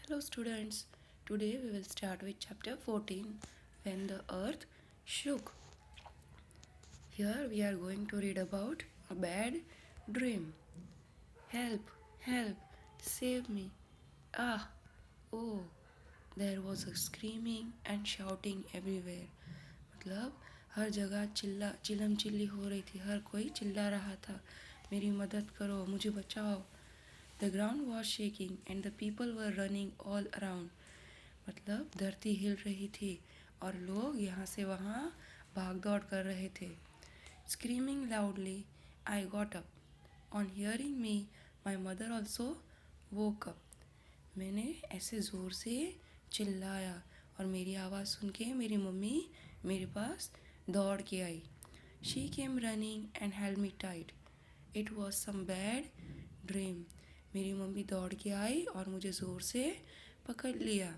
Hello students, today we will start with chapter 14 When the Earth Shook. Here we are going to read about a bad dream. Help, help, save me. Ah, oh, there was a screaming and shouting everywhere. मतलब हर जगह चिल्लम chilli हो रही थी, हर कोई चिल्ला रहा था, मेरी मदद करो, मुझे बचाओ. The ground was shaking and the people were running all around. मतलब धरती हिल रही थी और लोग यहाँ से वहाँ भाग दौड़ कर रहे थे. Screaming loudly, I got up. On hearing me, my mother also woke up. मैंने ऐसे ज़ोर से चिल्लाया और मेरी आवाज़ सुन के मेरी मम्मी मेरे पास दौड़ के आई. She came running and held me tight. It was some bad dream. मेरी मम्मी दौड़ के आई और मुझे ज़ोर से पकड़ लिया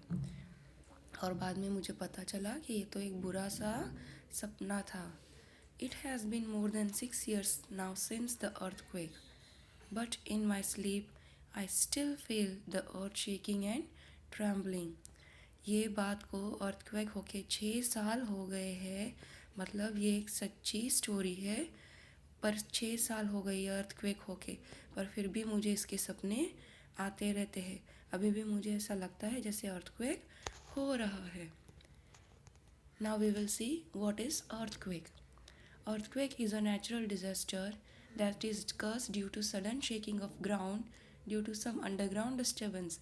और बाद में मुझे पता चला कि ये तो एक बुरा सा सपना था. It has been more than 6 years now since the earthquake, but in my sleep I still feel the earth shaking and trembling. ये बात को अर्थक्वेक होके 6 साल हो गए हैं. मतलब ये एक सच्ची स्टोरी है, पर 6 साल हो गई अर्थक्वेक होके, पर फिर भी मुझे इसके सपने आते रहते हैं. अभी भी मुझे ऐसा लगता है जैसे अर्थक्वेक हो रहा है. Now we will see what is earthquake. Earthquake is a natural disaster that is caused due to sudden shaking of ground due to some underground disturbance.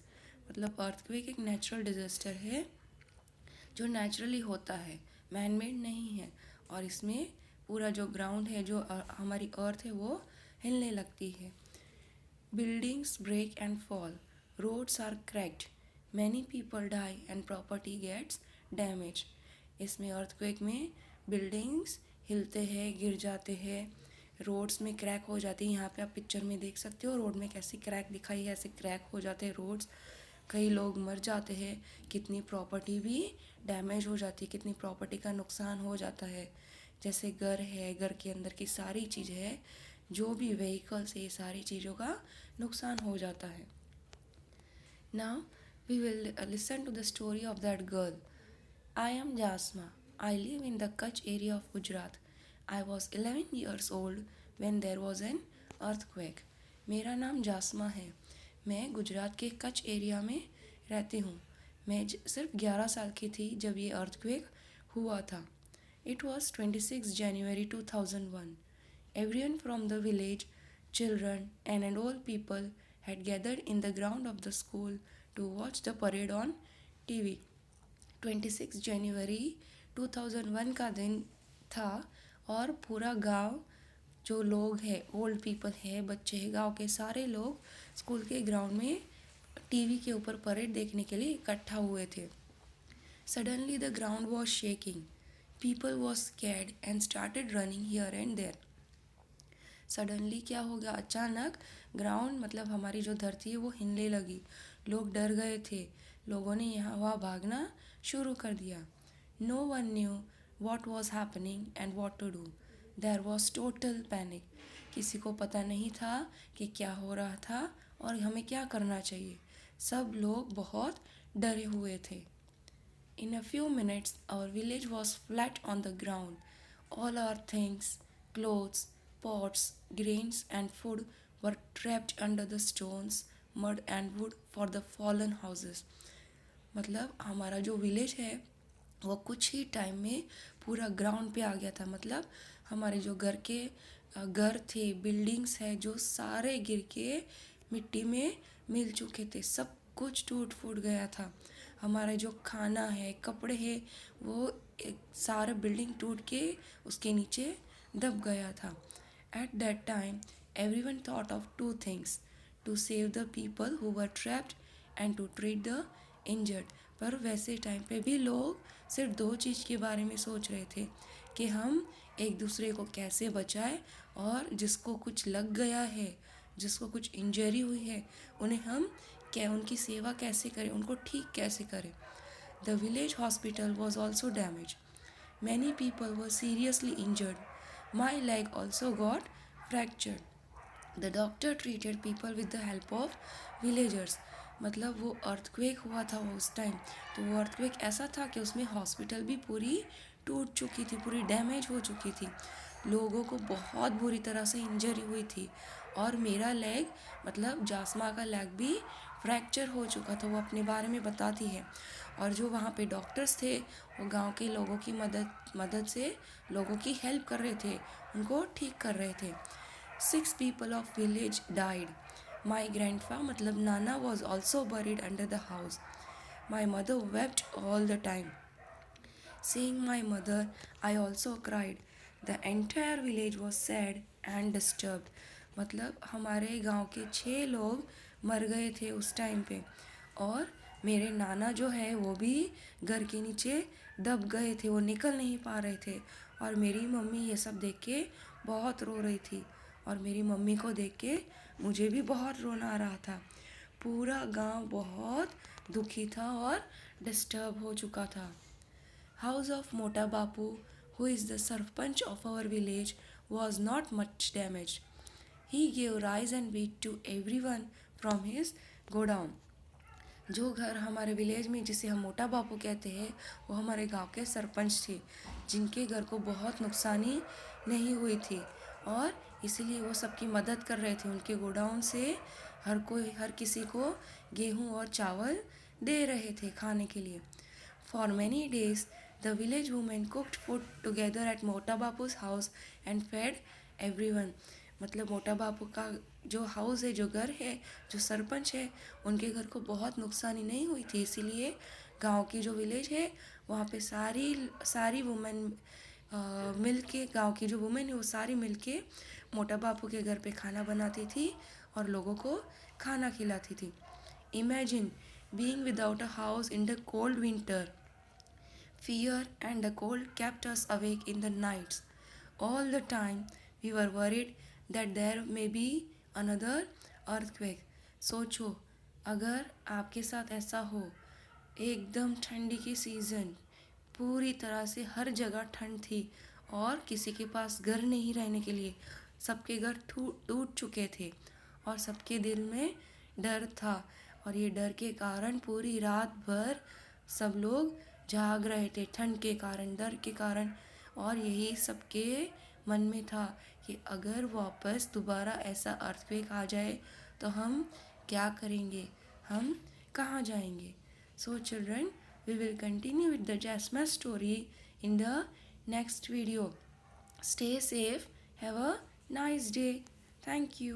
मतलब earthquake एक natural disaster है जो नेचुरली होता है, man made नहीं है, और इसमें पूरा जो ग्राउंड है, जो हमारी अर्थ है, वो हिलने लगती है. Buildings break and fall, roads are cracked, many people die and property gets damage. इसमें अर्थक्वेक में बिल्डिंग्स हिलते हैं, गिर जाते हैं, रोड्स में क्रैक हो जाती है. यहाँ पे आप पिक्चर में देख सकते हो रोड में कैसी क्रैक दिखाई है, ऐसे क्रैक हो जाते हैं रोड्स. कई लोग मर जाते हैं, कितनी प्रॉपर्टी भी डैमेज हो जाती है, कितनी प्रॉपर्टी का नुकसान हो जाता है. जैसे घर है, घर के अंदर की सारी चीज़ है, जो भी व्हीकल्स है, ये सारी चीज़ों का नुकसान हो जाता है. Now we will listen to the story of that girl. I am Jasma. I live in the Kutch area of Gujarat. I was 11 years old when there was an earthquake. मेरा नाम जासमा है. मैं गुजरात के कच्छ एरिया में रहती हूँ. मैं सिर्फ 11 साल की थी जब ये अर्थक्वेक हुआ था. It was 26 January 2001. Everyone from the village, children and old people had gathered in the ground of the school to watch the parade on TV. 26 जनवरी 2001 का दिन था और पूरा गांव, जो लोग हैं, ओल्ड पीपल है, बच्चे हैं, गांव के सारे लोग स्कूल के ग्राउंड में टीवी के ऊपर परेड देखने के लिए इकट्ठा हुए थे. Suddenly the ground was shaking, people was scared and started running here and there. Suddenly क्या हो गया, अचानक ग्राउंड मतलब हमारी जो धरती है वो हिलने लगी. लोग डर गए थे, लोगों ने यहाँ वहाँ भागना शुरू कर दिया. No one knew what was happening and what to do. There was total panic. किसी को पता नहीं था कि क्या हो रहा था और हमें क्या करना चाहिए. सब लोग बहुत डरे हुए थे. In a few minutes, our village was flat on the ground. All our things, clothes, pots, grains, and food were trapped under the stones, mud, and wood for the fallen houses. मतलब हमारा जो village है वो कुछ ही time में पूरा ground पे आ गया था. मतलब हमारे जो घर थे, बिल्डिंग्स है, जो सारे गिर के मिट्टी में मिल चुके थे. सब कुछ टूट फूट गया था. हमारा जो खाना है, कपड़े हैं, वो एक सारा बिल्डिंग टूट के उसके नीचे दब गया था. At that time everyone thought of two things: to save the people who were trapped and to treat the injured. पर वैसे टाइम पे भी लोग सिर्फ दो चीज़ के बारे में सोच रहे थे कि हम एक दूसरे को कैसे बचाएं और जिसको कुछ लग गया है, जिसको कुछ इंजरी हुई है, उन्हें हम क्या उनकी सेवा कैसे करें, उनको ठीक कैसे करें. The village hospital was also damage. Many people were seriously injured. My leg also got fractured. The doctor treated people with the help of villagers. मतलब वो अर्थक्वेक हुआ था वो उस टाइम। तो वो अर्थक्वेक ऐसा था कि उसमें हॉस्पिटल भी पूरी टूट चुकी थी, पूरी डैमेज हो चुकी थी, लोगों को बहुत बुरी तरह से इंजरी हुई थी। और मेरा लेग, मतलब जासमा का लेग भी फ्रैक्चर हो चुका था, वो अपने बारे में बताती है। और जो वहाँ पे डॉक्टर्स थे वो गांव के लोगों की मदद मदद से लोगों की हेल्प कर रहे थे, उनको ठीक कर रहे थे। 6 people of village died. My grandpa, मतलब नाना, was also buried under the house. My mother wept all the time. Seeing my mother, I also cried. The entire village was sad and disturbed. मतलब हमारे गांव के 6 लोग मर गए थे उस टाइम पे। और मेरे नाना जो है वो भी घर के नीचे दब गए थे, वो निकल नहीं पा रहे थे। और मेरी मम्मी ये सब देख के बहुत रो रही थी। और मेरी मम्मी को देख के मुझे भी बहुत रोना आ रहा था। पूरा गांव बहुत दुखी था और डिस्टर्ब हो चुका था। House of Mota Bapu, who is the Sarpanch of our village, was not much damaged. He gave rise and wheat to everyone from his godown. जो घर हमारे विलेज में जिसे हम मोटा बापू कहते हैं, वो हमारे गांव के सरपंच थे, जिनके घर को बहुत नुकसानी नहीं हुई थी। और इसीलिए वो सबकी मदद कर रहे थे, उनके गोडाउन से हर किसी को गेहूं और चावल दे रहे थे खाने के लिए। For many days, the village women cooked food together at मोटा बापू's house and fed everyone. मतलब मोटा बापू का जो हाउस है, जो घर है, जो सरपंच है, उनके घर को बहुत नुकसानी नहीं हुई थी, इसीलिए गांव की जो विलेज है वहाँ पे सारी सारी वुमेन मिल के, गाँव की जो वुमेन है वो सारी मिल के मोटा बापू के घर पे खाना बनाती थी और लोगों को खाना खिलाती थी। Imagine being without a house in the cold winter. Fear and the cold kept us awake in the nights. All the time we were worried that there may be another earthquake. सोचो, अगर आपके साथ ऐसा हो, एकदम ठंडी की season, पूरी तरह से हर जगह ठंड थी और किसी के पास घर नहीं रहने के लिए, सबके घर टूट चुके थे और सबके दिल में डर था। और ये डर के कारण पूरी रात भर सब लोग जाग रहे थे, ठंड के कारण, डर के कारण। और यही सबके मन में था कि अगर वापस दोबारा ऐसा अर्थक्वेक आ जाए तो हम क्या करेंगे, हम कहाँ जाएंगे। So children, we will continue with the Jasmine story in the next video. Stay safe. Have a nice day. Thank you.